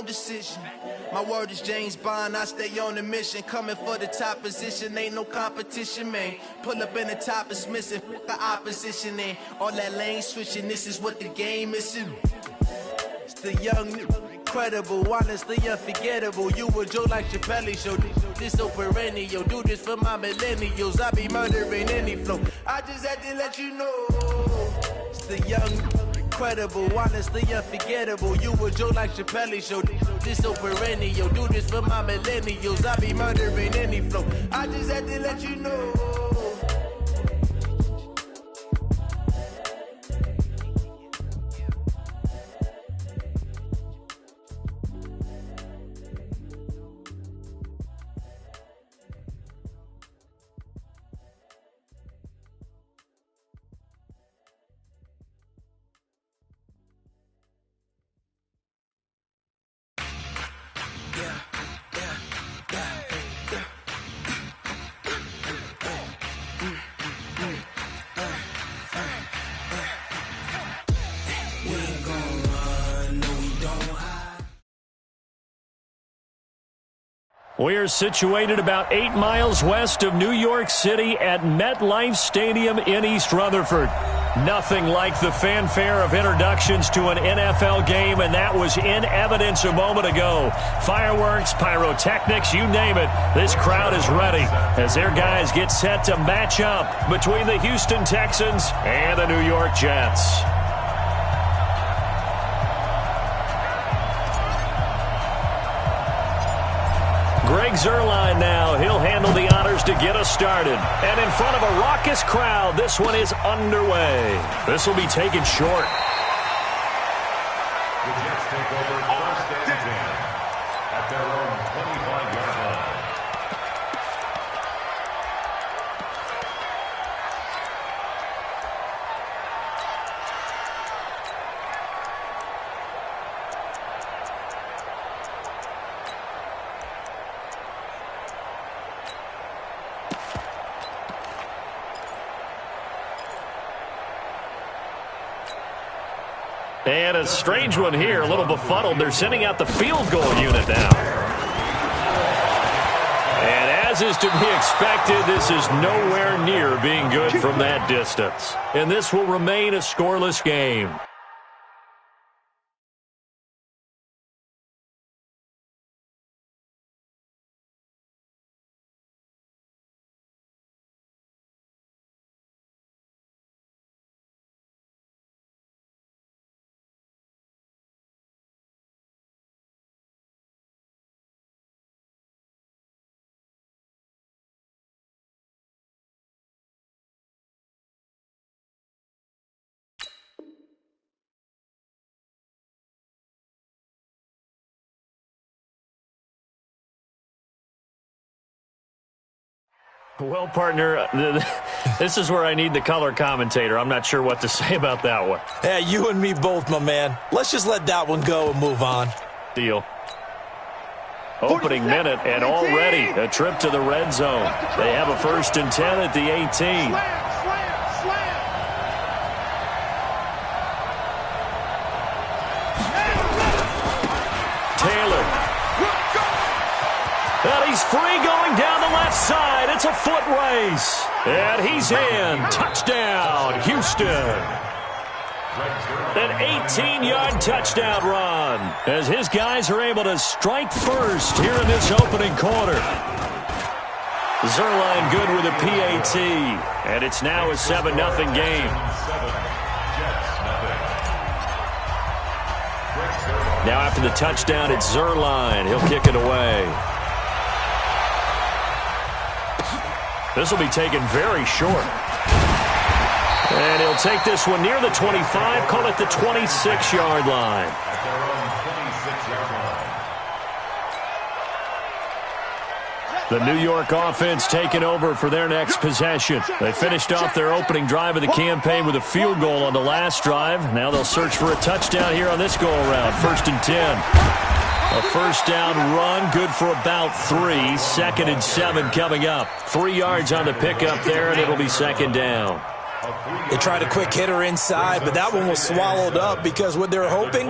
decision. My word is James Bond, I stay on a mission. Coming for the top position, ain't no competition, man. Pull up in the top is missing, the opposition, and all that lane switching, this is what the game is. It's the young, incredible, honestly unforgettable. You a Joe like Chappelle show, this so perennial. Do this for my millennials, I be murdering any flow. I just had to let you know. It's the young, incredible, honestly unforgettable. You a Joe like Chappelle show, this so perennial. Do this for my millennials, I be murdering any flow. I just had to let you know. We're situated about 8 miles west of New York City at MetLife Stadium in East Rutherford. Nothing like the fanfare of introductions to an NFL game, and that was in evidence a moment ago. Fireworks, pyrotechnics, you name it. This crowd is ready as their guys get set to match up between the Houston Texans and the New York Jets. Greg Zuerlein now. He'll handle the honors to get us started. And in front of a raucous crowd, this one is underway. This will be taken short. The Jets take over first and 10 at their own 25-yard line. And a strange one here, a little befuddled. They're sending out the field goal unit now. And as is to be expected, this is nowhere near being good from that distance. And this will remain a scoreless game. Well, partner, this is where I need the color commentator. I'm not sure what to say about that one. Hey, you and me both, my man. Let's just let that one go and move on. Deal. Opening minute, and already a trip to the red zone. They have a 1st and 10 at the 18. Taylor. And he's free going down the left side. It's a foot race. And he's in. Touchdown, Houston. An 18-yard touchdown run as his guys are able to strike first here in this opening quarter. Zuerlein good with a PAT. And it's now a 7-0 game. Now after the touchdown, it's Zuerlein. He'll kick it away. This will be taken very short. And he'll take this one near the 25, call it the 26-yard line. At their own 26-yard line. The New York offense taking over for their next possession. They finished off their opening drive of the campaign with a field goal on the last drive. Now they'll search for a touchdown here on this go-around. 1st and 10. A first down run, good for about 3. 2nd and 7 coming up. 3 yards on the pickup there, and it'll be 2nd down. They tried a quick hitter inside, but that one was swallowed up because what they're hoping,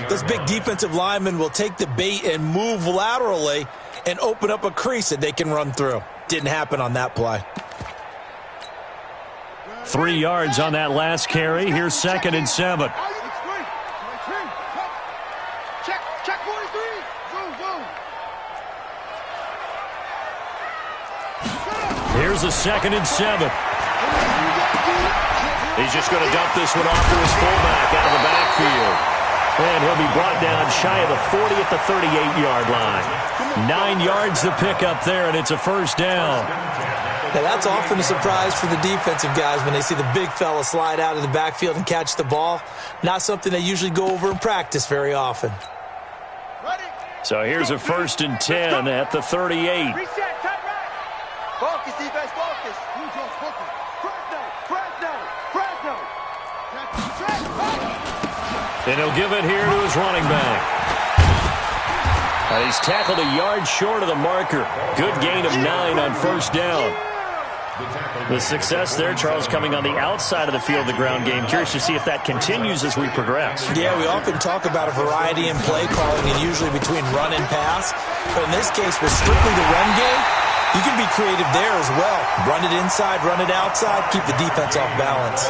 this big defensive lineman will take the bait and move laterally and open up a crease that they can run through. Didn't happen on that play. 3 yards on that last carry. Here's 2nd and 7. Here's a 2nd and 7. He's just going to dump this one off to his fullback out of the backfield. And he'll be brought down shy of the 40 at the 38-yard line. 9 yards to pick up there, and it's a first down. Now, that's often a surprise for the defensive guys when they see the big fella slide out of the backfield and catch the ball. Not something they usually go over in practice very often. So here's a 1st and 10 at the 38. Focus, defense, focus. And he'll give it here to his running back. He's tackled a yard short of the marker. Good gain of 9 on first down. The success there, Charles, coming on the outside of the field, the ground game. Curious to see if that continues as we progress. Yeah, we often talk about a variety in play calling and usually between run and pass. But in this case, with strictly the run game, you can be creative there as well. Run it inside, run it outside, keep the defense off balance.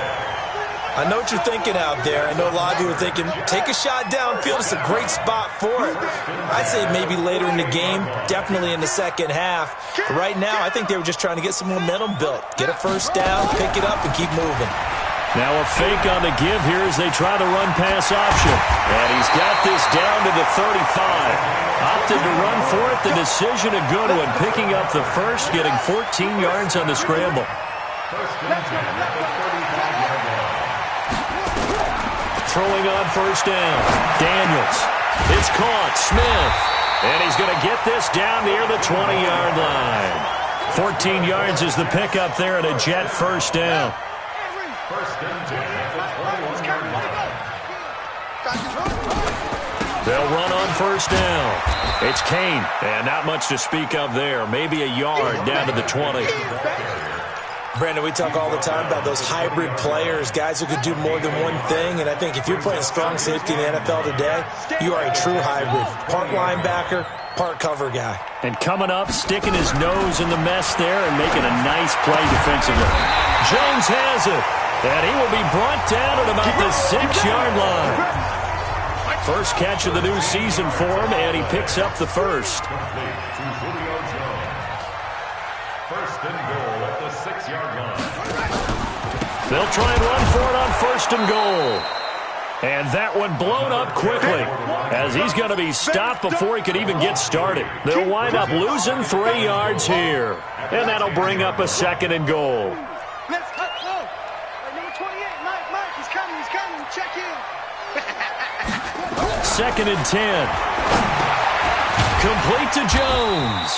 I know what you're thinking out there. I know a lot of you are thinking, take a shot downfield. It's a great spot for it. I'd say maybe later in the game, definitely in the second half. But right now, I think they were just trying to get some momentum built. Get a first down, pick it up, and keep moving. Now a fake on the give here as they try the run-pass option. And he's got this down to the 35. Opted to run for it. The decision a good one. Picking up the first, getting 14 yards on the scramble. Throwing on first down. Daniels. It's caught. Smith. And he's going to get this down near the 20-yard line. 14 yards is the pickup there and a Jet first down. They'll run on first down. It's Kane. And not much to speak of there. Maybe a yard down to the 20. Brandon, we talk all the time about those hybrid players, guys who could do more than one thing, and I think if you're playing strong safety in the NFL today, you are a true hybrid. Part linebacker, part cover guy. And coming up, sticking his nose in the mess there and making a nice play defensively. Jones has it, and he will be brought down at about the 6-yard line. First catch of the new season for him, and he picks up the first. First and goal at the 6-yard line. They'll try and run for it on first and goal. And that one blown up quickly as he's going to be stopped before he could even get started. They'll wind up losing 3 yards here. And that'll bring up a 2nd and goal. Let's go. Number 28, Mike, he's coming. Check in. 2nd and 10. Complete to Jones.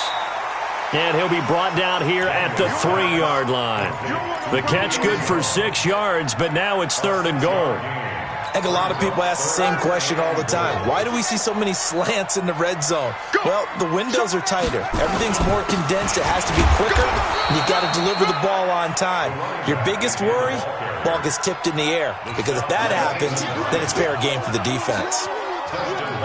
And he'll be brought down here at the 3-yard line. The catch good for 6 yards, but now it's 3rd and goal. I think a lot of people ask the same question all the time. Why do we see so many slants in the red zone? Well, the windows are tighter. Everything's more condensed. It has to be quicker, and you've got to deliver the ball on time. Your biggest worry? Ball gets tipped in the air. Because if that happens, then it's fair game for the defense.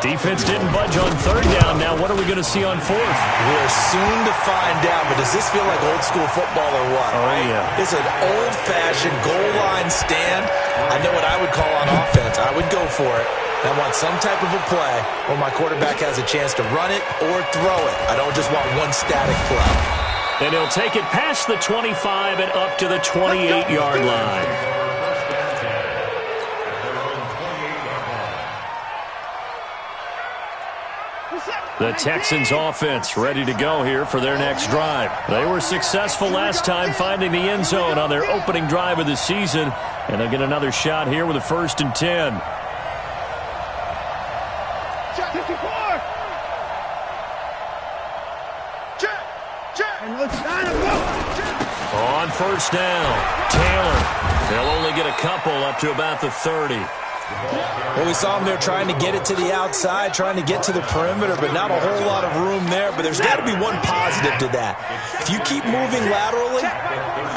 Defense didn't budge on 3rd down. Now what are we going to see on 4th? We're soon to find out, but does this feel like old school football or what? Oh, yeah. It's an old-fashioned goal line stand. I know what I would call on offense. I would go for it. I want some type of a play where my quarterback has a chance to run it or throw it. I don't just want one static play. And he'll take it past the 25 and up to the 28-yard line. The Texans offense ready to go here for their next drive. They were successful last time finding the end zone on their opening drive of the season, and they'll get another shot here with a 1st and 10. On first down, Taylor. They'll only get a couple up to about the 30. Well, we saw him there trying to get it to the outside, trying to get to the perimeter, but not a whole lot of room there. But there's got to be one positive to that. If you keep moving laterally,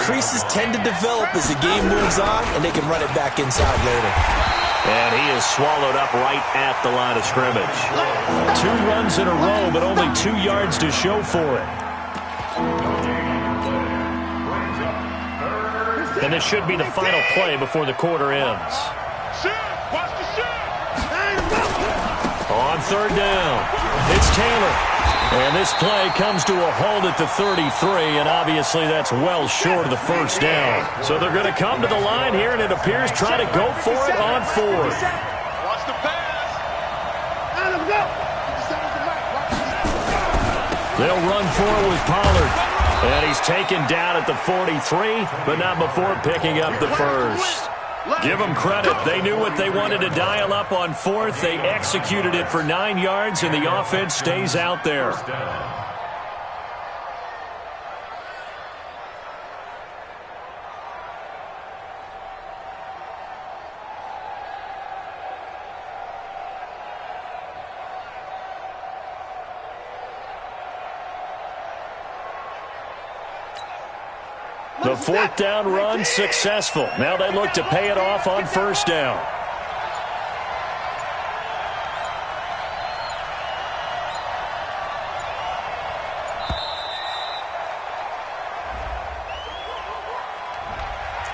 creases tend to develop as the game moves on, and they can run it back inside later. And he is swallowed up right at the line of scrimmage. 2 runs in a row, but only 2 yards to show for it. And this should be the final play before the quarter ends. On 3rd down, it's Taylor. And this play comes to a halt at the 33, and obviously that's well short of the first down. So they're going to come to the line here, and it appears try to go for it on 4th. Watch the pass. They'll run forward with Pollard. And he's taken down at the 43, but not before picking up the first. Give them credit. They knew what they wanted to dial up on 4th. They executed it for 9 yards, and the offense stays out there. The 4th down run successful. Now they look to pay it off on 1st down.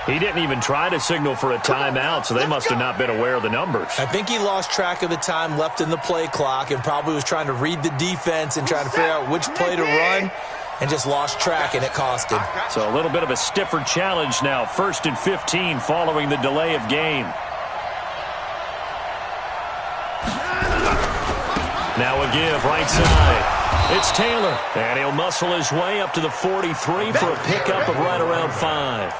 He didn't even try to signal for a timeout, so they must have not been aware of the numbers. I think he lost track of the time left in the play clock and probably was trying to read the defense and trying to figure out which play to run, and just lost track, and it cost him. So a little bit of a stiffer challenge now. 1st and 15 following the delay of game. Now a give right side. It's Taylor, and he'll muscle his way up to the 43 for a pickup of right around 5.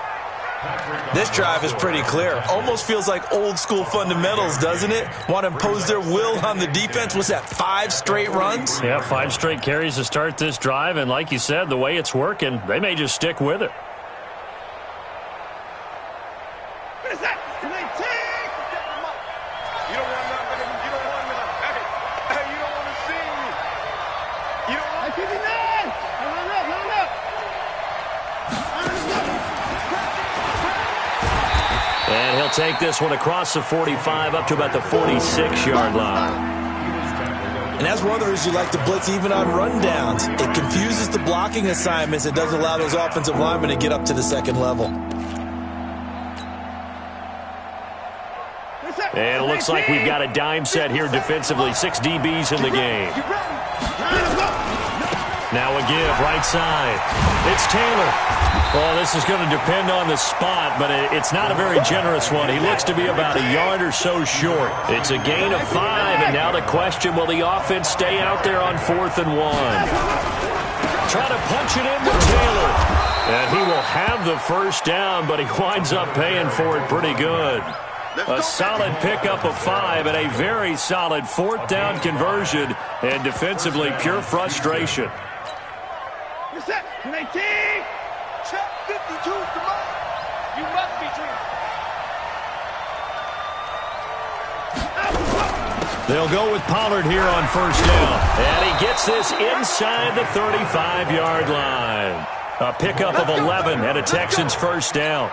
This drive is pretty clear. Almost feels like old school fundamentals, doesn't it? Want to impose their will on the defense. What's that, 5 straight runs? Yeah, 5 straight carries to start this drive, and like you said, the way it's working, they may just stick with it. What is that? You don't want nothing. You don't want nothing. Hey, you don't want to see me. You don't want to see me. And he'll take this one across the 45 up to about the 46-yard line. And that's one of the reasons you like to blitz even on rundowns. It confuses the blocking assignments. It doesn't allow those offensive linemen to get up to the second level. And it looks like we've got a dime set here defensively. 6 DBs in the game. Now a give right side. It's Taylor. Well, this is going to depend on the spot, but it's not a very generous one. He looks to be about a yard or so short. It's a gain of 5, and now the question, will the offense stay out there on 4th and 1? Try to punch it in with Taylor. And he will have the first down, but he winds up paying for it pretty good. A solid pickup of 5 and a very solid 4th down conversion, and defensively pure frustration. You're set. 19. Check 52's the mark. You must be dreaming. They'll go with Pollard here on 1st down. And he gets this inside the 35-yard line. A pickup of 11 and a Texans 1st down.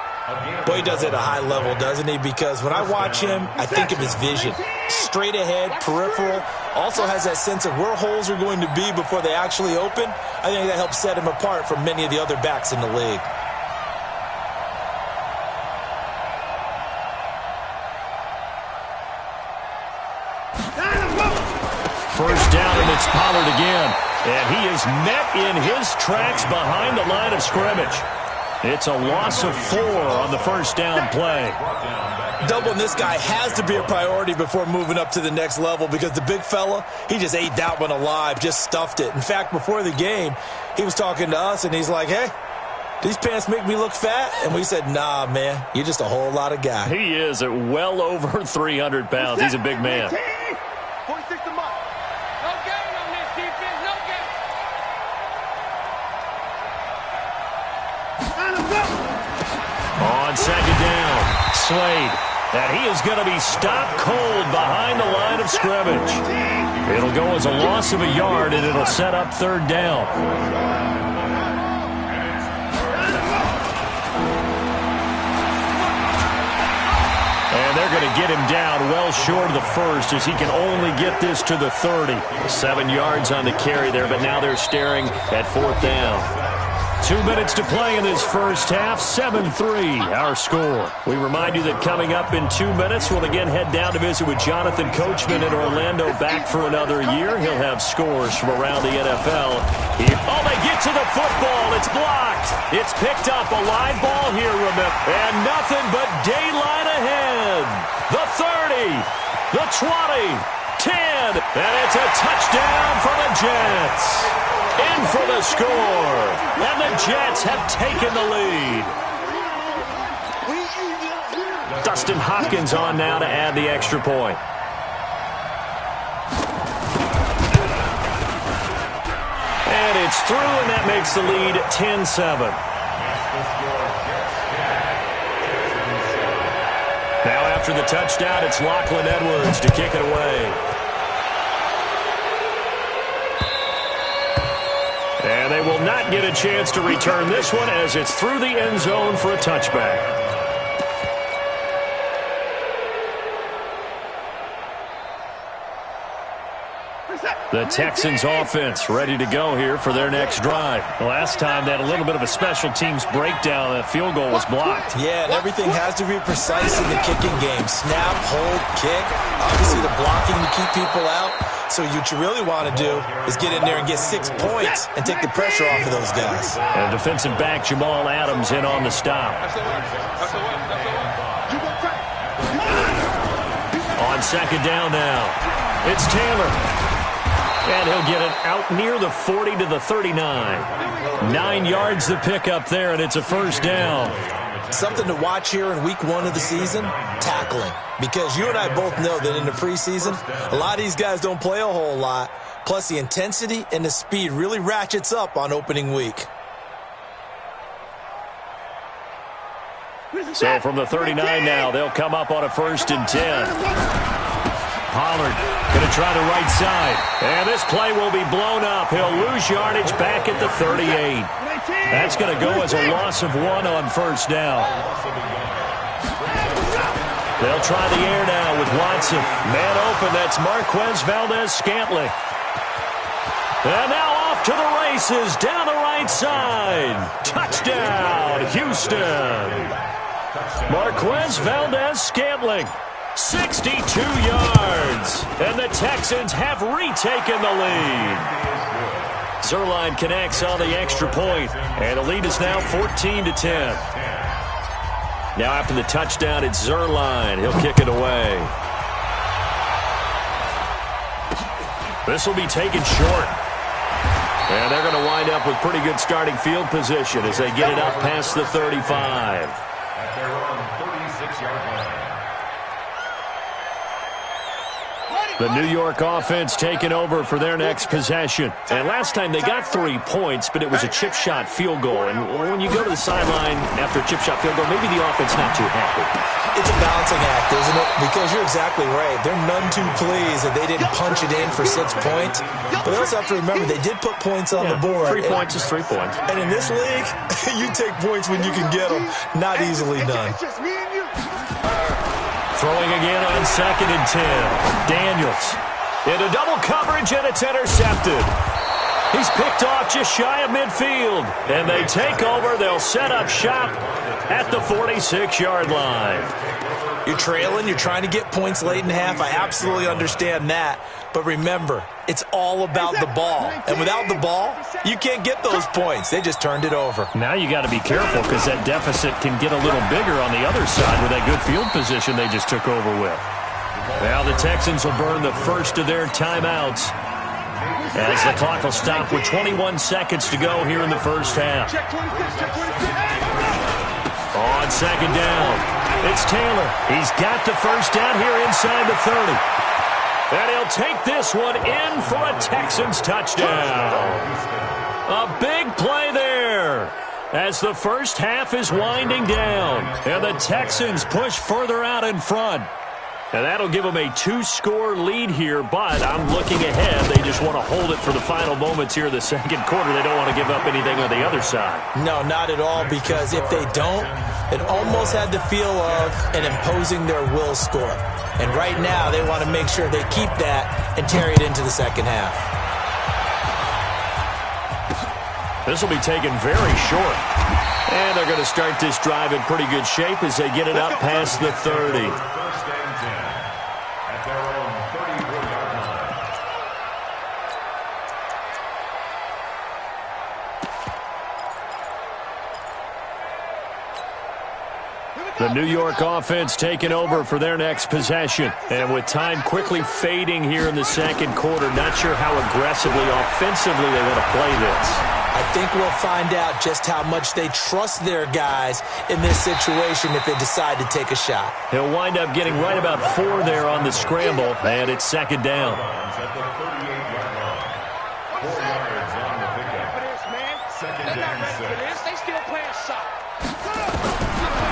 Boy, he does it at a high level, doesn't he? Because when I watch him, I think of his vision. Straight ahead, peripheral. Also has that sense of where holes are going to be before they actually open. I think that helps set him apart from many of the other backs in the league. First down, and it's Pollard again. And he is met in his tracks behind the line of scrimmage. It's a loss of 4 on the 1st down play. Doubling this guy has to be a priority before moving up to the next level, because the big fella, he just ate that one alive, just stuffed it. In fact, before the game, he was talking to us, and he's like, hey, these pants make me look fat? And we said, nah, man, you're just a whole lot of guy. He is at well over 300 pounds. He's a big man. 46 to mark. No gain on this defense. No gain. On 2nd down, Slade. And he is going to be stopped cold behind the line of scrimmage. It'll go as a loss of a yard, and it'll set up third down. And they're going to get him down well short of the first as he can only get this to the 30. 7 yards on the carry there, but now they're staring at fourth down. 2 minutes to play in this first half, 7-3 our score. We remind you that coming up in 2 minutes, we'll again head down to visit with Jonathan Coachman in Orlando, back for another year. He'll have scores from around the NFL. Oh, they get to the football. It's blocked. It's picked up. A live ball here, remember. And nothing but daylight ahead. The 30, the 20, 10, and it's a touchdown for the Jets. In for the score, and the Jets have taken the lead. Dustin Hopkins on now to add the extra point. And it's through, and that makes the lead 10-7. Now after the touchdown, it's Lachlan Edwards to kick it away. And they will not get a chance to return this one as it's through the end zone for a touchback. The Texans offense ready to go here for their next drive. Last time they had a little bit of a special teams breakdown. That field goal was blocked. Yeah, and everything has to be precise in the kicking game. Snap, hold, kick. Obviously the blocking to keep people out. So what you really want to do is get in there and get 6 points and take the pressure off of those guys. And defensive back Jamal Adams in on the stop. On second down now, it's Taylor. And he'll get it out near the 40 to the 39. 9 yards the pickup there, and it's a first down. Something to watch here in week 1 of the season, tackling. Because you and I both know that in the preseason, a lot of these guys don't play a whole lot. Plus the intensity and the speed really ratchets up on opening week. So from the 39 now, they'll come up on a 1st and 10. Pollard going to try the right side. And this play will be blown up. He'll lose yardage back at the 38. That's going to go as a loss of 1 on first down. They'll try the air now with Watson. Man open, that's Marquez Valdez-Scantling. And now off to the races down the right side. Touchdown, Houston. Marquez Valdez-Scantling. 62 yards. And the Texans have retaken the lead. Zuerlein connects on the extra point, and the lead is now 14-10. Now after the touchdown, it's Zuerlein. He'll kick it away. This will be taken short. And they're going to wind up with pretty good starting field position as they get it up past the 35. At their own 36-yard line. The New York offense taking over for their next possession. And last time they got 3 points, but it was a chip shot field goal. And when you go to the sideline after a chip shot field goal, maybe the offense not too happy. It's a balancing act, isn't it? Because you're exactly right. They're none too pleased that they didn't punch it in for 6 points. But they also have to remember they did put points on the board. 3 points is 3 points. And in this league, you take points when you can get them. Not easily done. Throwing again on 2nd and 10. Daniels into double coverage, and it's intercepted. He's picked off just shy of midfield. And they take over. They'll set up shop at the 46-yard line. You're trailing. You're trying to get points late in half. I absolutely understand that. But remember, it's all about the ball. And without the ball, you can't get those points. They just turned it over. Now you got to be careful because that deficit can get a little bigger on the other side with that good field position they just took over with. Now the Texans will burn the first of their timeouts as the clock will stop with 21 seconds to go here in the first half. On second down, it's Taylor. He's got the first down here inside the 30. And he'll take this one in for a Texans touchdown. A big play there. as the first half is winding down. And the Texans push further out in front. And that'll give them a 2-score lead here, but I'm looking ahead. They just want to hold it for the final moments here in the second quarter. They don't want to give up anything on the other side. No, not at all, because if they don't, it almost had the feel of an imposing their will score. And right now, they want to make sure they keep that and carry it into the second half. This will be taken very short. And they're going to start this drive in pretty good shape as they get it up past the 30. The New York offense taking over for their next possession. And with time quickly fading here in the second quarter, not sure how aggressively, offensively they want to play this. I think we'll find out just how much they trust their guys in this situation if they decide to take a shot. He'll wind up getting right about 4 there on the scramble, and it's second down.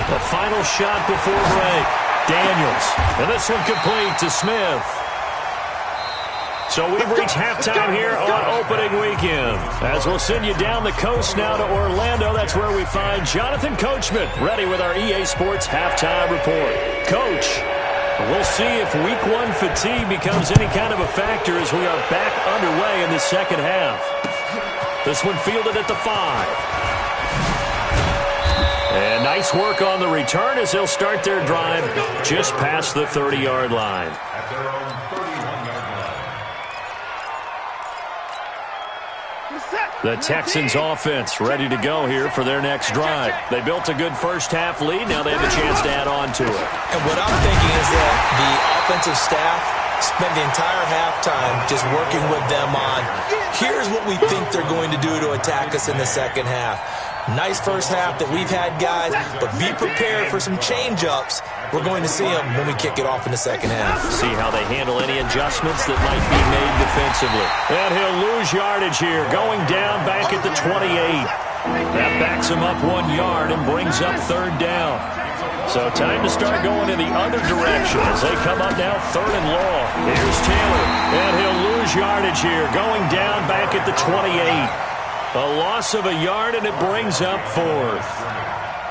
The final shot before break. Daniels. And this one complete to Smith. So we've reached halftime here on opening weekend. As we'll send you down the coast now to Orlando, that's where we find Jonathan Coachman, ready with our EA Sports halftime report. Coach, we'll see if week 1 fatigue becomes any kind of a factor as we are back underway in the second half. This one fielded at the 5. And nice work on the return as they'll start their drive just past the 30-yard line. At their own 31-yard line. The Texans offense ready to go here for their next drive. They built a good first half lead. Now they have a chance to add on to it. And what I'm thinking is that the offensive staff spent the entire halftime just working with them on, here's what we think they're going to do to attack us in the second half. Nice first half that we've had, guys, but be prepared for some change-ups. We're going to see them when we kick it off in the second half. See how they handle any adjustments that might be made defensively. And he'll lose yardage here, going down back at the 28. That backs him up 1 yard and brings up third down. So time to start going in the other direction as they come up now third and long. Here's Taylor, and he'll lose yardage here, going down back at the 28. A loss of a yard, and it brings up 4th.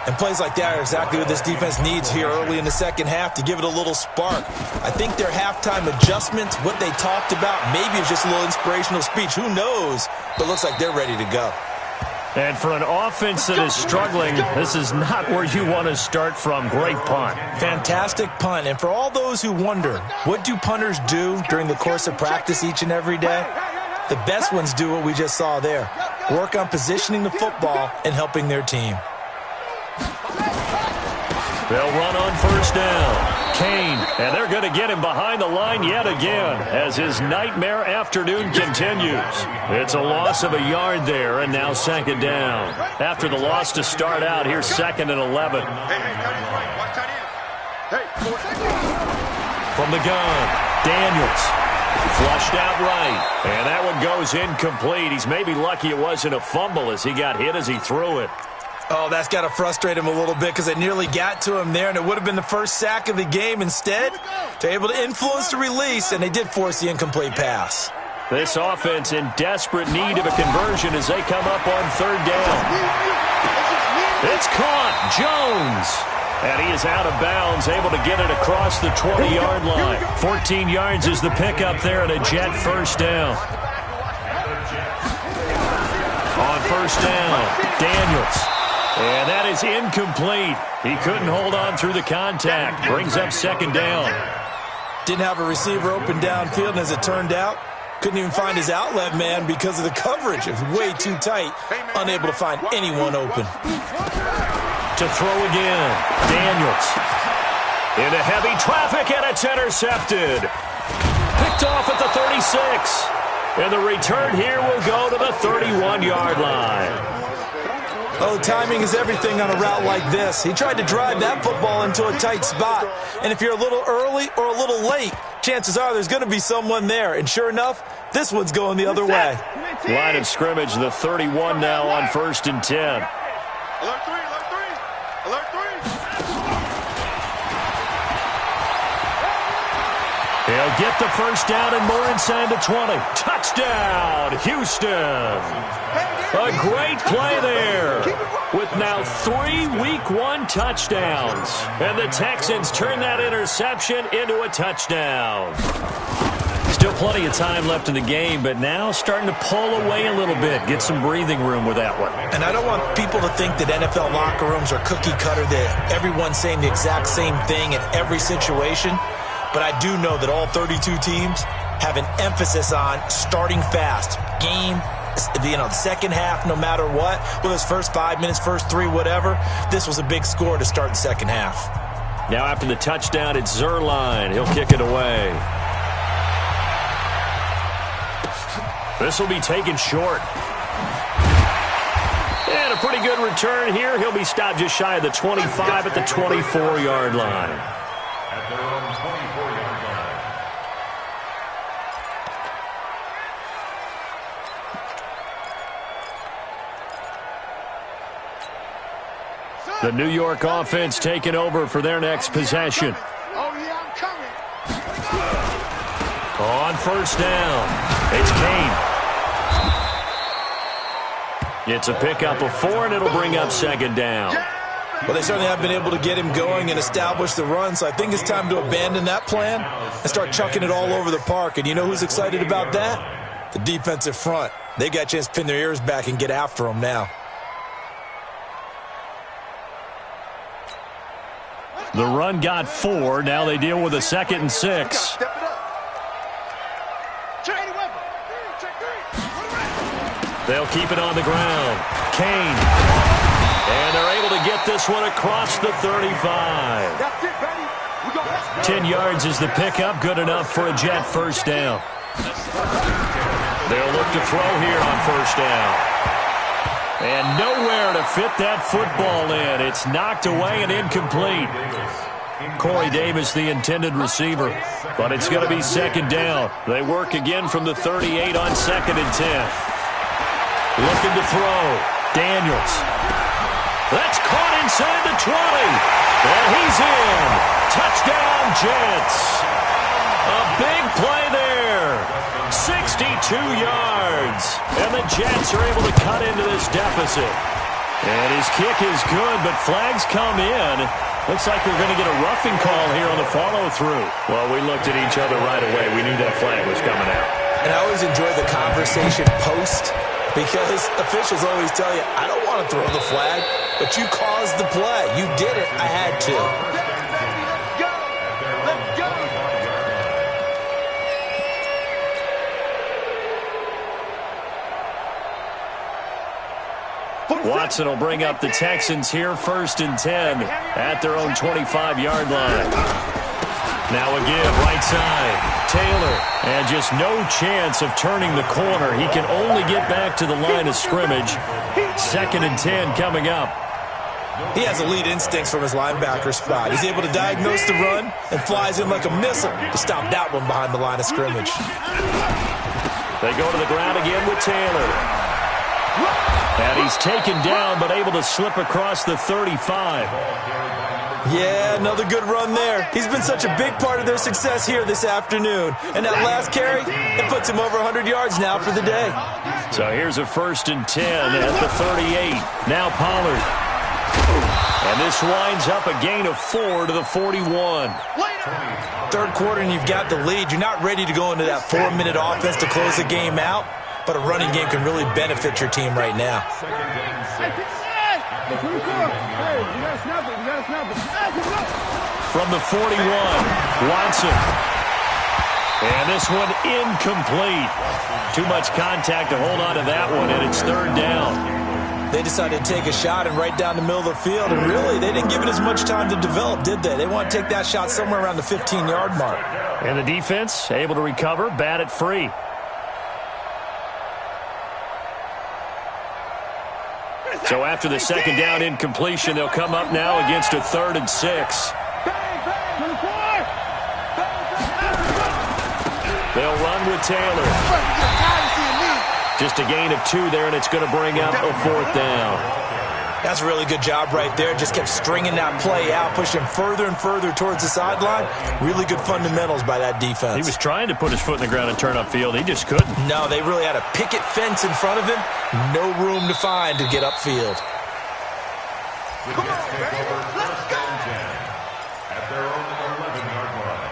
And plays like that are exactly what this defense needs here early in the second half to give it a little spark. I think their halftime adjustments, what they talked about, maybe it's just a little inspirational speech. Who knows? But it looks like they're ready to go. And for an offense that is struggling, this is not where you want to start from. Great punt. Fantastic punt. And for all those who wonder, what do punters do during the course of practice each and every day? The best ones do what we just saw there. Work on positioning the football and helping their team. They'll run on first down. Kane, and they're going to get him behind the line yet again as his nightmare afternoon continues. It's a loss of a yard there, and now second down. After the loss to start out, here's 2nd and 11. From the gun, Daniels. Flushed out right, and that one goes incomplete. He's maybe lucky it wasn't a fumble as he got hit as he threw it. Oh, that's got to frustrate him a little bit because it nearly got to him there, and it would have been the first sack of the game. Instead, they're able to influence the release, and they did force the incomplete pass. This offense in desperate need of a conversion as they come up on third down. It's caught. Jones. And he is out of bounds, able to get it across the 20-yard line. 14 yards is the pickup there and a Jet first down. On first down, Daniels. And that is incomplete. He couldn't hold on through the contact. Brings up second down. Didn't have a receiver open downfield, and as it turned out, couldn't even find his outlet man because of the coverage. It was way too tight, unable to find anyone open. To throw again, Daniels. Into heavy traffic, and it's intercepted. Picked off at the 36. And the return here will go to the 31-yard line. Oh, timing is everything on a route like this. He tried to drive that football into a tight spot. And if you're a little early or a little late, chances are there's going to be someone there. And sure enough, this one's going the other way. Line of scrimmage, the 31 now on 1st and 10. Alert 3, alert 3, alert 3. He'll get the first down and more inside the 20. Touchdown, Houston. A great play there with now 3 Week 1 touchdowns. And the Texans turn that interception into a touchdown. Still plenty of time left in the game, but now starting to pull away a little bit. Get some breathing room with that one. And I don't want people to think that NFL locker rooms are cookie cutter, that everyone's saying the exact same thing in every situation. But I do know that all 32 teams have an emphasis on starting fast. Game, the second half, no matter what, whether it's first 5 minutes, first 3, whatever, this was a big score to start the second half. Now after the touchdown, it's Zerline. He'll kick it away. This will be taken short. And a pretty good return here. He'll be stopped just shy of the 25 at the 24-yard line. At their own 24-yard line. The New York offense taking over for their next possession. Oh, yeah, I'm coming. On first down, it's Kane. It's a pickup of 4, and it'll bring up second down. Well, they certainly have been able to get him going and establish the run, so I think it's time to abandon that plan and start chucking it all over the park. And you know who's excited about that? The defensive front. They got a chance to pin their ears back and get after him now. The run got 4. Now they deal with a 2nd and 6. Step it up. Check weapon. Check 3. They'll keep it on the ground. Kane. And they're able to get this one across the 35. That's it, baby. We go. 10 yards is the pickup. Good enough for a Jet first down. They'll look to throw here on first down. And nowhere to fit that football in. It's knocked away and incomplete. Corey Davis, the intended receiver. But it's going to be second down. They work again from the 38 on 2nd and 10. Looking to throw. Daniels. That's caught inside the 20. And he's in. Touchdown, Jets. A big play there. 62 yards. And the Jets are able to cut into this deficit. And his kick is good, but flags come in. Looks like we're going to get a roughing call here on the follow-through. Well, we looked at each other right away. We knew that flag was coming out. And I always enjoy the conversation post, because officials always tell you, I don't want to throw the flag, but you caused the play. You did it. I had to. Watson will bring up the Texans here, 1st and 10 at their own 25-yard line. Now a give, right side. Taylor, and just no chance of turning the corner. He can only get back to the line of scrimmage. 2nd and 10 coming up. He has elite instincts from his linebacker spot. He's able to diagnose the run and flies in like a missile to stop that one behind the line of scrimmage. They go to the ground again with Taylor. And he's taken down, but able to slip across the 35. Yeah, another good run there. He's been such a big part of their success here this afternoon. And that last carry, it puts him over 100 yards now for the day. So here's a 1st and 10 at the 38. Now Pollard. And this winds up a gain of 4 to the 41. Third quarter and you've got the lead. You're not ready to go into that 4-minute offense to close the game out. But a running game can really benefit your team right now. From the 41, Watson. And this one incomplete. Too much contact to hold on to that one, and it's 3rd down. They decided to take a shot and right down the middle of the field, and really, they didn't give it as much time to develop, did they? They want to take that shot somewhere around the 15-yard mark. And the defense able to recover, bat it free. So after the 2nd down incompletion, they'll come up now against a 3rd and 6. They'll run with Taylor. Just a gain of 2 there, and it's going to bring up a 4th down. That's a really good job right there. Just kept stringing that play out, pushing him further and further towards the sideline. Really good fundamentals by that defense. He was trying to put his foot in the ground and turn upfield. He just couldn't. No, they really had a picket fence in front of him. No room to find to get upfield. Come on, man. Let's go. At their own 11-yard line.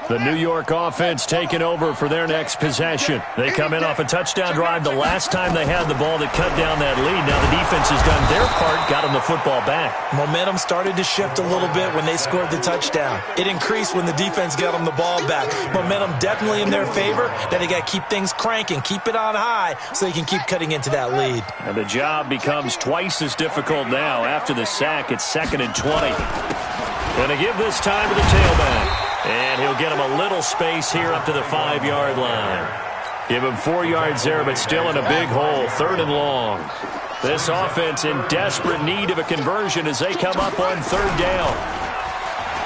The New York offense taking over for their next possession. They come in off a touchdown drive the last time they had the ball that cut down that lead. Now the defense has done their part, got them the football back. Momentum started to shift a little bit when they scored the touchdown. It increased when the defense got them the ball back. Momentum definitely in their favor. Now they got to keep things cranking, keep it on high so they can keep cutting into that lead. And the job becomes twice as difficult now. After the sack, it's 2nd and 20. Going to give this time to the tailback. And he'll get him a little space here up to the 5-yard line. Give him 4 yards there, but still in a big hole. 3rd and long. This offense in desperate need of a conversion as they come up on 3rd down.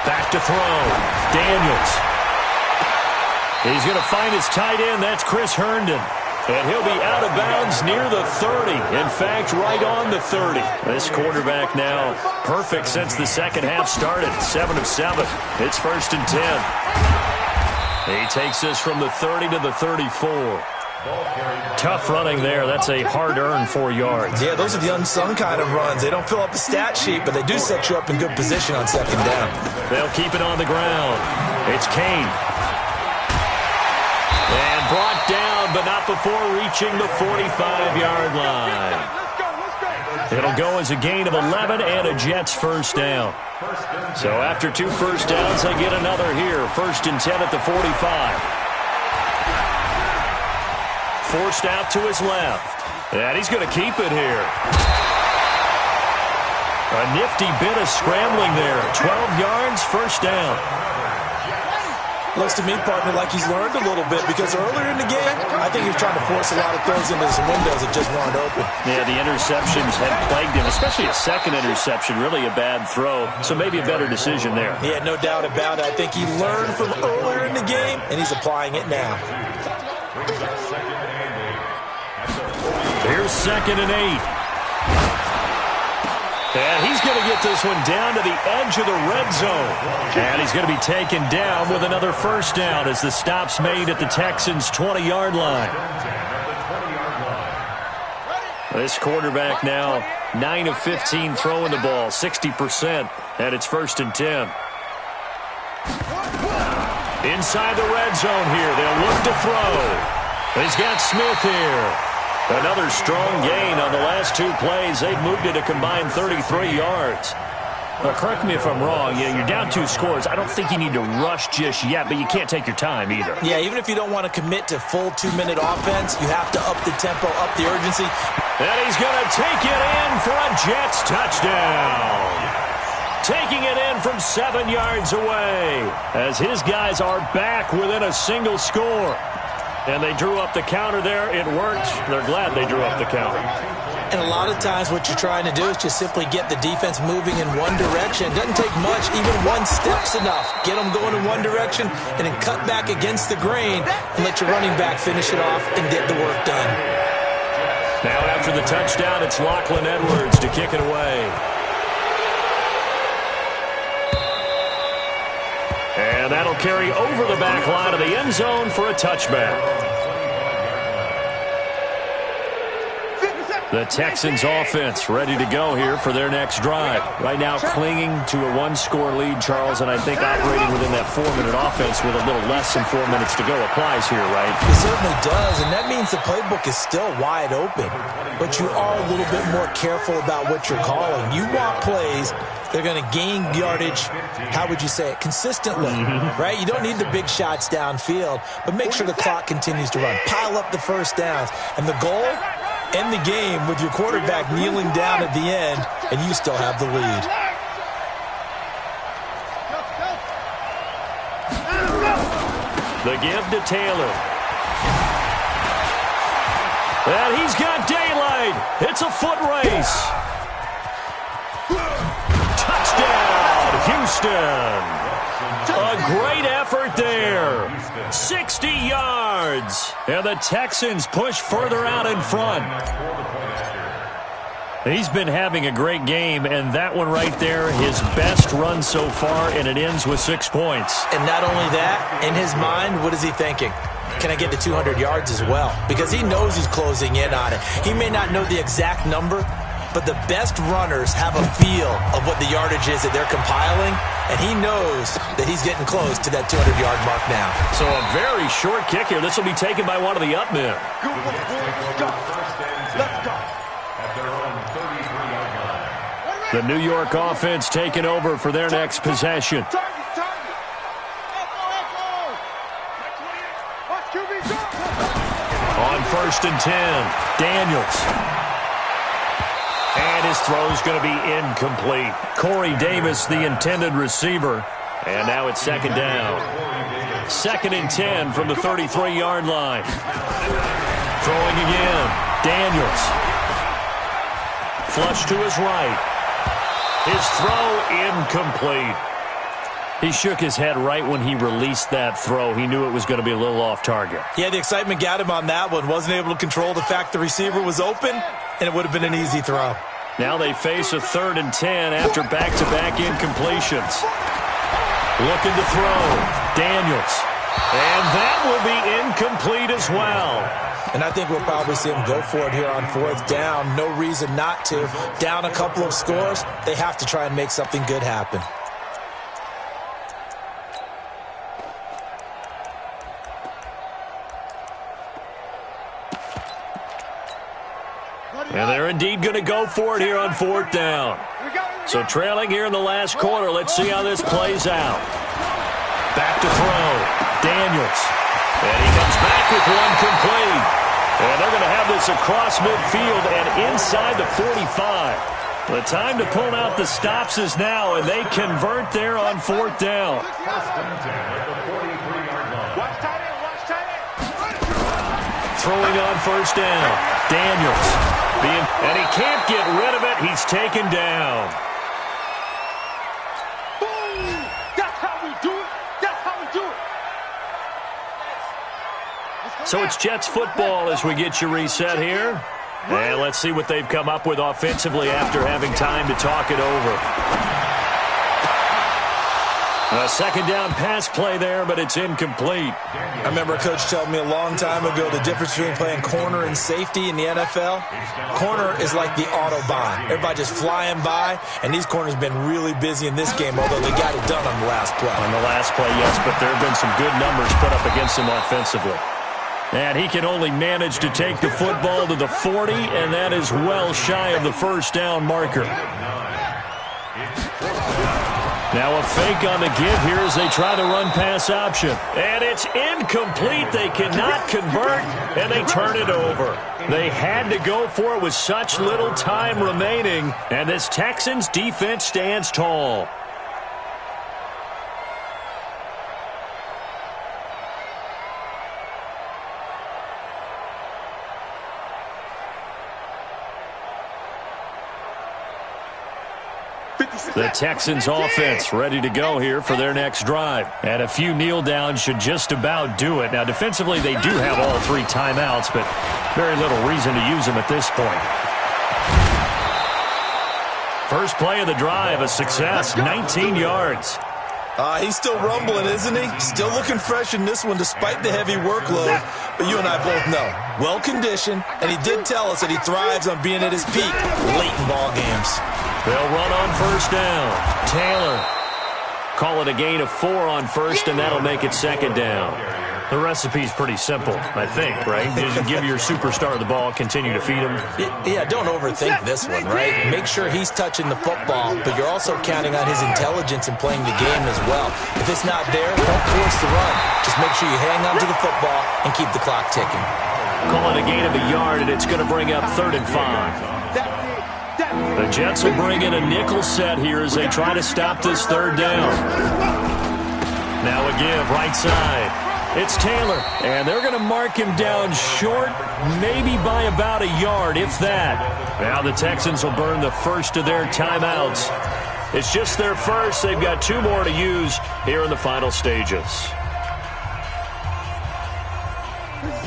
Back to throw. Daniels. He's going to find his tight end. That's Chris Herndon. And he'll be out of bounds near the 30. In fact, right on the 30. This quarterback now perfect since the second half started. 7 of 7. It's 1st and 10. He takes us from the 30 to the 34. Tough running there. That's a hard-earned 4 yards. Yeah, those are the unsung kind of runs. They don't fill up the stat sheet, but they do set you up in good position on 2nd down. They'll keep it on the ground. It's Kane. And brought down, but not before reaching the 45-yard line. It'll go as a gain of 11 and a Jets 1st down. So after 2 first downs, they get another here. 1st and 10 at the 45. Forced out to his left. And he's going to keep it here. A nifty bit of scrambling there. 12 yards, 1st down. Looks to me, partner, like he's learned a little bit because earlier in the game, I think he was trying to force a lot of throws into some windows that just weren't open. Yeah, the interceptions had plagued him, especially a second interception, really a bad throw. So maybe a better decision there. Yeah, no doubt about it. I think he learned from earlier in the game, and he's applying it now. Here's 2nd and 8. And he's going to get this one down to the edge of the red zone. And he's going to be taken down with another 1st down as the stop's made at the Texans' 20-yard line. This quarterback now 9 of 15 throwing the ball, 60%, and it's 1st and 10. Inside the red zone here, they'll look to throw. He's got Smith here. Another strong gain on the last 2 plays. They've moved it a combined 33 yards. Now, correct me if I'm wrong. You're down 2 scores. I don't think you need to rush just yet, but you can't take your time either. Yeah, even if you don't want to commit to full 2-minute offense, you have to up the tempo, up the urgency. And he's going to take it in for a Jets touchdown. Taking it in from 7 yards away as his guys are back within a single score. And they drew up the counter there. It worked. They're glad they drew up the counter. And a lot of times what you're trying to do is just simply get the defense moving in one direction. It doesn't take much. Even 1 step's enough. Get them going in one direction and then cut back against the grain and let your running back finish it off and get the work done. Now after the touchdown, it's Lachlan Edwards to kick it away. And that'll carry over the back line of the end zone for a touchback. The Texans offense ready to go here for their next drive. Right now clinging to a 1-score lead, Charles, and I think operating within that 4-minute offense with a little less than 4 minutes to go applies here, right? It certainly does, and that means the playbook is still wide open. But you are a little bit more careful about what you're calling. You want plays, they're going to gain yardage, how would you say it, consistently, right? You don't need the big shots downfield, but make sure the clock continues to run. Pile up the first downs, and the goal, end the game with your quarterback kneeling down at the end, and you still have the lead. The give to Taylor. And he's got daylight. It's a foot race. Touchdown, Houston. A great effort there. 60 yards. And the Texans push further out in front. He's been having a great game, and that one right there, his best run so far, and it ends with 6 points. And not only that, in his mind, what is he thinking? Can I get to 200 yards as well? Because he knows he's closing in on it. He may not know the exact number, but the best runners have a feel of what the yardage is that they're compiling, and he knows that he's getting close to that 200-yard mark now. So a very short kick here. This will be taken by one of the up men. Let's go. At their own 33-yard line. The New York offense taking over for their next possession. On 1st and 10, Daniels. And his throw's going to be incomplete. Corey Davis, the intended receiver. And now it's 2nd down. 2nd and 10 from the 33-yard line. Throwing again. Daniels. Flush to his right. His throw incomplete. He shook his head right when he released that throw. He knew it was going to be a little off target. Yeah, the excitement got him on that one. Wasn't able to control the fact the receiver was open, and it would have been an easy throw. Now they face a 3rd and 10 after back-to-back incompletions. Looking to throw. Daniels. And that will be incomplete as well. And I think we'll probably see him go for it here on 4th down. No reason not to. Down a couple of scores, they have to try and make something good happen. And they're indeed going to go for it here on 4th down. So trailing here in the last quarter. Let's see how this plays out. Back to throw. Daniels. And he comes back with one complete. And they're going to have this across midfield and inside the 45. The time to pull out the stops is now, and they convert there on 4th down. Throwing on 1st down. Daniels. And he can't get rid of it. He's taken down. Boom! That's how we do it. That's how we do it. So it's Jets football as we get you reset here. And let's see what they've come up with offensively after having time to talk it over. A 2nd down pass play there, but it's incomplete. I remember a coach telling me a long time ago the difference between playing corner and safety in the NFL. Corner is like the Autobahn. Everybody just flying by, and these corners have been really busy in this game, although they got it done on the last play. On the last play, yes, but there have been some good numbers put up against him offensively. And he can only manage to take the football to the 40, and that is well shy of the 1st down marker. Now a fake on the give here as they try to run pass option. And it's incomplete. They cannot convert, and they turn it over. They had to go for it with such little time remaining, and this Texans defense stands tall. The Texans offense ready to go here for their next drive. And a few kneel downs should just about do it. Now, defensively, they do have all 3 timeouts, but very little reason to use them at this point. First play of the drive, a success, 19 yards. He's still rumbling, isn't he? Still looking fresh in this one despite the heavy workload. But you and I both know, well-conditioned, and he did tell us that he thrives on being at his peak late in ball games. They'll run on 1st down. Taylor. Call it a gain of 4 on 1st, and that'll make it 2nd down. The recipe's pretty simple, I think, right? Just give your superstar the ball, continue to feed him. Yeah, don't overthink this one, right? Make sure he's touching the football, but you're also counting on his intelligence in playing the game as well. If it's not there, don't force the run. Just make sure you hang on to the football and keep the clock ticking. Call it a gain of a yard, and it's going to bring up 3rd and 5. The Jets will bring in a nickel set here as they try to stop this 3rd down. Now a give, right side. It's Taylor, and they're going to mark him down short, maybe by about a yard, if that. Now the Texans will burn the first of their timeouts. It's just their first. They've got 2 more to use here in the final stages.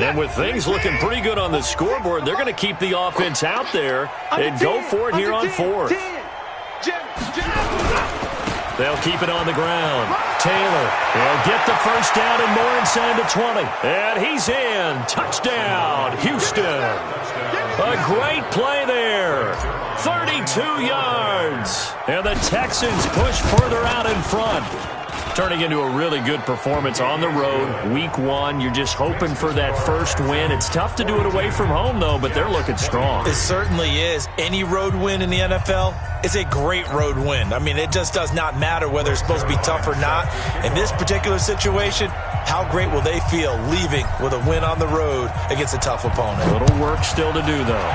And with things looking pretty good on the scoreboard, they're going to keep the offense out there and go for it here on fourth. They'll keep it on the ground. Taylor will get the first down and more inside the 20. And he's in. Touchdown, Houston. A great play there. 32 yards. And the Texans push further out in front. Turning into a really good performance on the road. Week 1, you're just hoping for that first win. It's tough to do it away from home, though, but they're looking strong. It certainly is. Any road win in the NFL is a great road win. I mean, it just does not matter whether it's supposed to be tough or not. In this particular situation, how great will they feel leaving with a win on the road against a tough opponent? A little work still to do, though.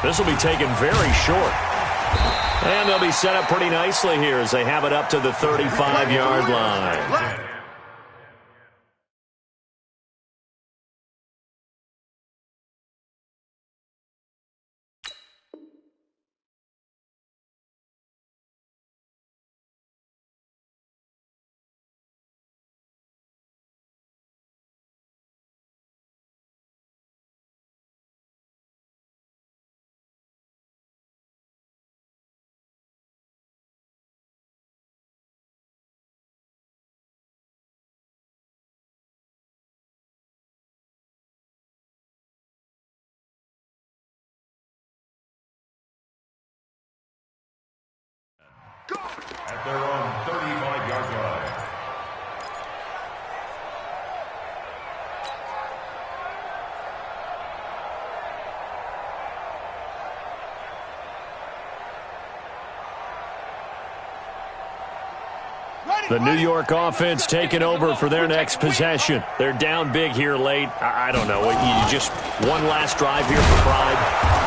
This will be taken very short. And they'll be set up pretty nicely here as they have it up to the 35-yard line. At their own 35-yard line. The New York offense taking over for their next possession. They're down big here late. I don't know. You just one last drive here for pride.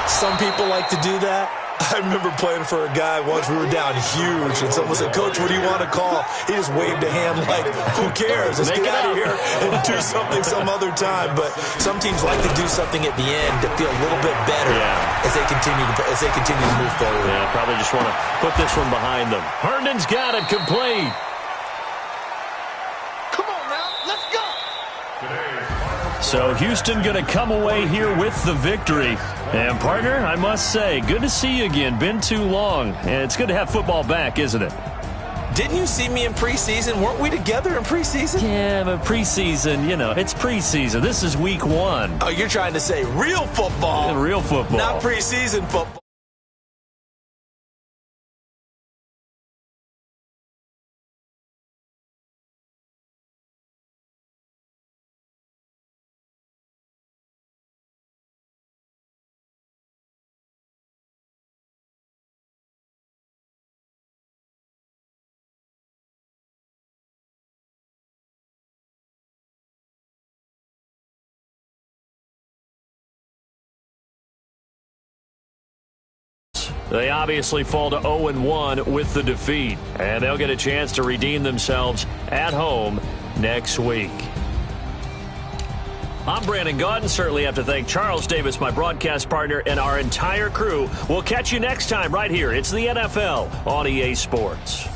Some people like to do that. I remember playing for a guy once. We were down huge, and someone said, "Coach, what do you want to call?" He just waved a hand like, "Who cares? Let's get out of here and do something some other time." But some teams like to do something at the end to feel a little bit better as they continue to move forward. Yeah, probably just want to put this one behind them. Herndon's got it complete. Come on now, let's go. So Houston going to come away here with the victory. And, partner, I must say, good to see you again. Been too long. And it's good to have football back, isn't it? Didn't you see me in preseason? Weren't we together in preseason? Yeah, but preseason, it's preseason. This is week 1. Oh, you're trying to say real football. Real football. Not preseason football. They obviously fall to 0-1 with the defeat, and they'll get a chance to redeem themselves at home next week. I'm Brandon Gaudin. Certainly have to thank Charles Davis, my broadcast partner, and our entire crew. We'll catch you next time right here. It's the NFL on EA Sports.